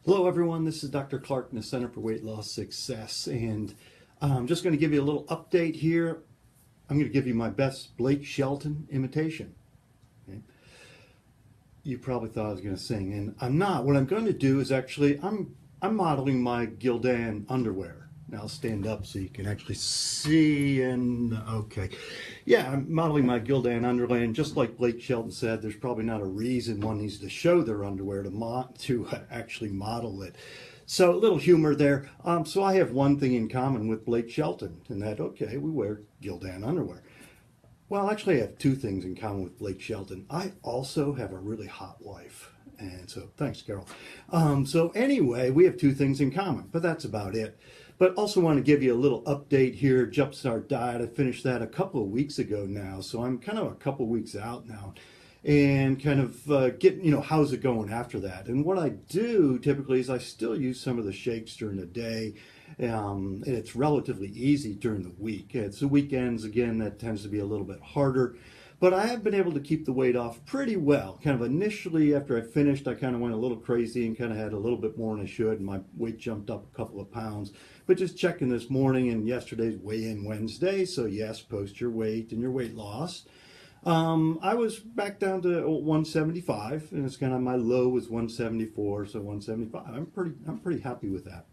Hello everyone, this is Dr. Clark in the Center for Weight Loss Success, and I'm just going to give you a little update here. I'm going to give you my best Blake Shelton imitation. Okay? You probably thought I was going to sing, and I'm not. What I'm going to do is actually, I'm modeling my Gildan underwear. Now I'll stand up so you can actually see, and okay. Yeah, I'm modeling my Gildan underwear, and just like Blake Shelton said, there's probably not a reason one needs to show their underwear to actually model it. So a little humor there. So I have one thing in common with Blake Shelton, and that, okay, we wear Gildan underwear. Well, actually, I have two things in common with Blake Shelton. I also have a really hot wife. And so, thanks, Carol. So anyway, we have two things in common, but that's about it. But also want to give you a little update here, Jumpstart Diet. I finished that a couple of weeks ago now, so I'm kind of a couple of weeks out now. And kind of getting, how's it going after that? And what I do typically is I still use some of the shakes during the day. And it's relatively easy during the week. It's the weekends, again, that tends to be a little bit harder. But I have been able to keep the weight off pretty well. Kind of initially, after I finished, I kind of went a little crazy and kind of had a little bit more than I should. And my weight jumped up a couple of pounds. But just checking this morning and yesterday's weigh-in Wednesday. So yes, post your weight and your weight loss. I was back down to 175, and it's kind of my low was 174, so 175. I'm pretty happy with that.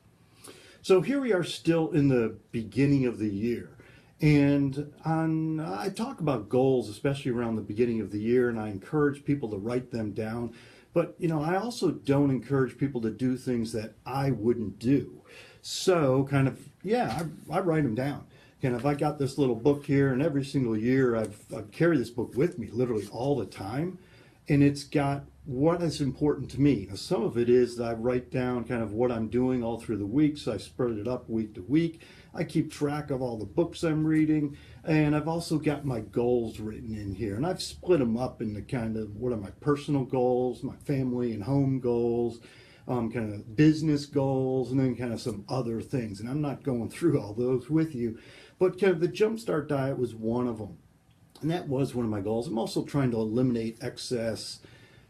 So here we are still in the beginning of the year. And I talk about goals, especially around the beginning of the year, and I encourage people to write them down. But, I also don't encourage people to do things that I wouldn't do. So kind of, yeah, I write them down. And if I got this little book here, and every single year I've carried this book with me literally all the time, and it's got what is important to me. Now, some of it is that I write down kind of what I'm doing all through the week, so I spread it up week to week. I keep track of all the books I'm reading, and I've also got my goals written in here, and I've split them up into kind of what are my personal goals, my family and home goals, kind of business goals, and then kind of some other things. And I'm not going through all those with you, but kind of the Jumpstart Diet was one of them. And that was one of my goals. I'm also trying to eliminate excess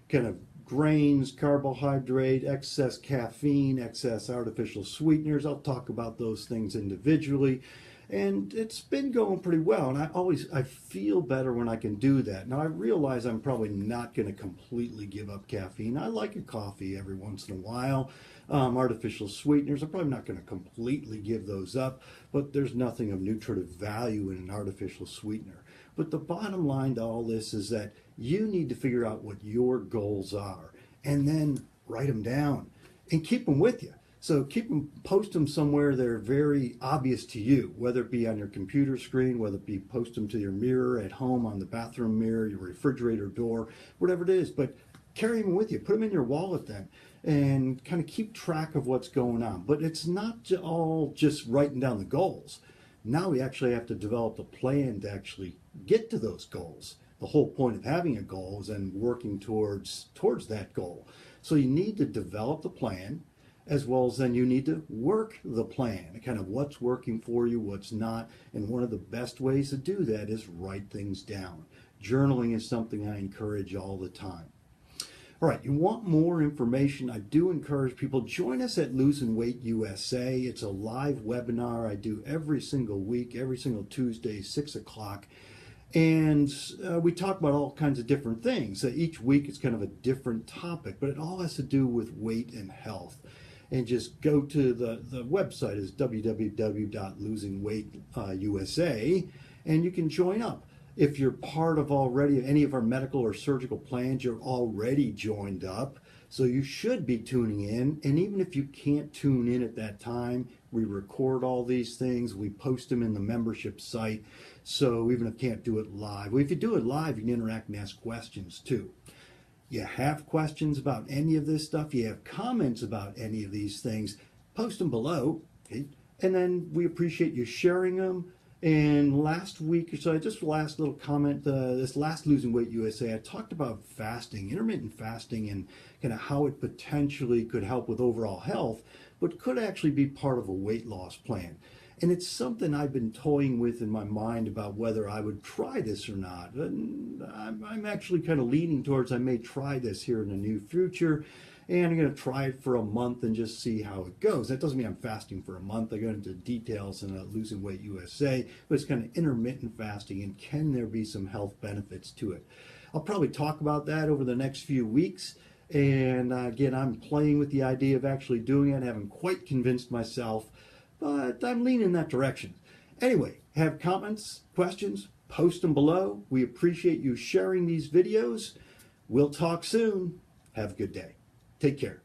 kind of grains, carbohydrate, excess caffeine, excess artificial sweeteners. I'll talk about those things individually. And it's been going pretty well. And I feel better when I can do that. Now I realize I'm probably not going to completely give up caffeine. I like a coffee every once in a while. Artificial sweeteners, I'm probably not going to completely give those up, but there's nothing of nutritive value in an artificial sweetener. But the bottom line to all this is that you need to figure out what your goals are and then write them down and keep them with you. So post them somewhere that are very obvious to you, whether it be on your computer screen, whether it be post them to your mirror at home, on the bathroom mirror, your refrigerator door, whatever it is. But carry them with you. Put them in your wallet then, and kind of keep track of what's going on. But it's not all just writing down the goals. Now we actually have to develop a plan to actually get to those goals. The whole point of having a goal is then working towards that goal. So you need to develop the plan, as well as then you need to work the plan, kind of what's working for you, what's not. And one of the best ways to do that is write things down. Journaling is something I encourage all the time. All right, you want more information? I do encourage people, join us at Losing Weight USA. It's a live webinar I do every single week, every single Tuesday, 6 o'clock. And we talk about all kinds of different things. Each week it's kind of a different topic, but it all has to do with weight and health. And just go to the website is www.losingweightUSA, and you can join up. If you're part of already any of our medical or surgical plans, you're already joined up. So you should be tuning in. And even if you can't tune in at that time, we record all these things. We post them in the membership site. So even if you can't do it live, well, if you do it live, you can interact and ask questions too. You have questions about any of this stuff, you have comments about any of these things, post them below. Okay? And then we appreciate you sharing them. And last week or so, just last little comment, this last Losing Weight USA, I talked about fasting, intermittent fasting, and kind of how it potentially could help with overall health, but could actually be part of a weight loss plan. And it's something I've been toying with in my mind about whether I would try this or not. And I'm actually kind of leaning towards I may try this here in the near future. and I'm going to try it for a month and just see how it goes. That doesn't mean I'm fasting for a month. I go into details in Losing Weight USA, but it's kind of intermittent fasting, and can there be some health benefits to it? I'll probably talk about that over the next few weeks. And again, I'm playing with the idea of actually doing it. I haven't quite convinced myself, but I'm leaning in that direction. Anyway, have comments, questions, post them below. We appreciate you sharing these videos. We'll talk soon. Have a good day. Take care.